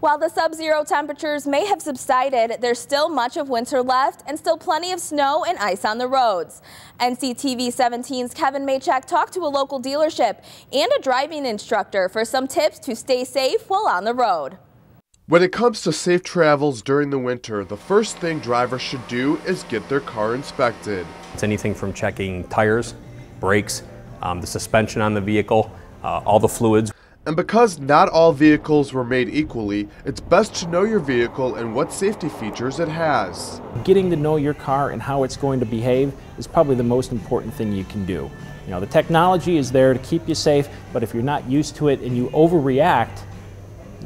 While the sub-zero temperatures may have subsided, there's still much of winter left and still plenty of snow and ice on the roads. NCTV 17's Kevin Machak talked to a local dealership and a driving instructor for some tips to stay safe while on the road. When it comes to safe travels during the winter, the first thing drivers should do is get their car inspected. It's anything from checking tires, brakes, the suspension on the vehicle, all the fluids. And because not all vehicles were made equally, it's best to know your vehicle and what safety features it has. Getting to know your car and how it's going to behave is probably the most important thing you can do. You know, the technology is there to keep you safe, but if you're not used to it and you overreact,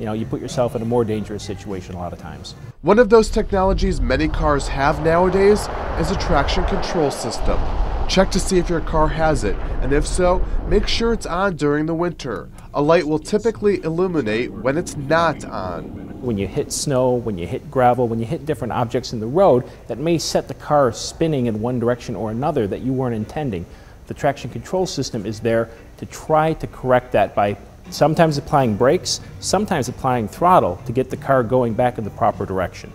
you put yourself in a more dangerous situation a lot of times. One of those technologies many cars have nowadays is a traction control system. Check to see if your car has it, and if so, make sure it's on during the winter. A light will typically illuminate when it's not on. When you hit snow, when you hit gravel, when you hit different objects in the road that may set the car spinning in one direction or another that you weren't intending, the traction control system is there to try to correct that by sometimes applying brakes, sometimes applying throttle to get the car going back in the proper direction.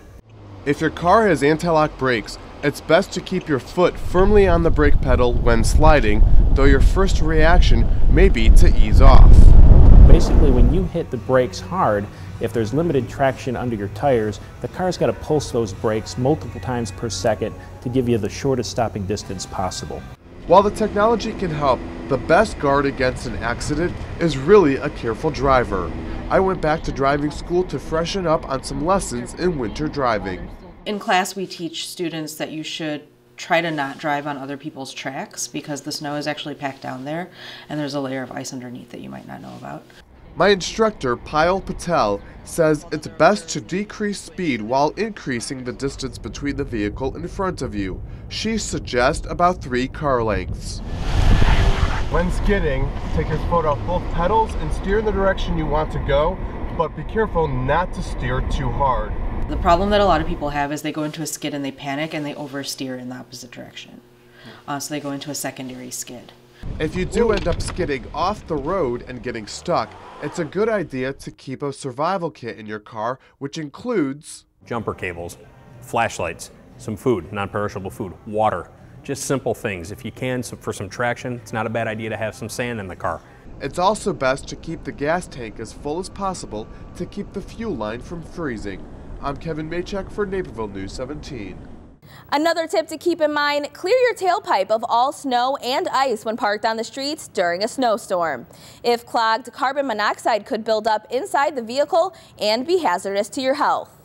If your car has anti-lock brakes, it's best to keep your foot firmly on the brake pedal when sliding, though your first reaction may be to ease off. Basically, when you hit the brakes hard, if there's limited traction under your tires, the car's got to pulse those brakes multiple times per second to give you the shortest stopping distance possible. While the technology can help, the best guard against an accident is really a careful driver. I went back to driving school to freshen up on some lessons in winter driving. In class, we teach students that you should try to not drive on other people's tracks because the snow is actually packed down there and there's a layer of ice underneath that you might not know about. My instructor, Patel, says it's best to decrease speed while increasing the distance between the vehicle in front of you. She suggests about 3 car lengths. When skidding, take your foot off both pedals and steer in the direction you want to go, but be careful not to steer too hard. The problem that a lot of people have is they go into a skid and they panic and they oversteer in the opposite direction. So they go into a secondary skid. If you do end up skidding off the road and getting stuck, it's a good idea to keep a survival kit in your car, which includes jumper cables, flashlights, some food, non-perishable food, water, just simple things. If you can, for some traction, it's not a bad idea to have some sand in the car. It's also best to keep the gas tank as full as possible to keep the fuel line from freezing. I'm Kevin Machak for Naperville News 17. Another tip to keep in mind, clear your tailpipe of all snow and ice when parked on the streets during a snowstorm. If clogged, carbon monoxide could build up inside the vehicle and be hazardous to your health.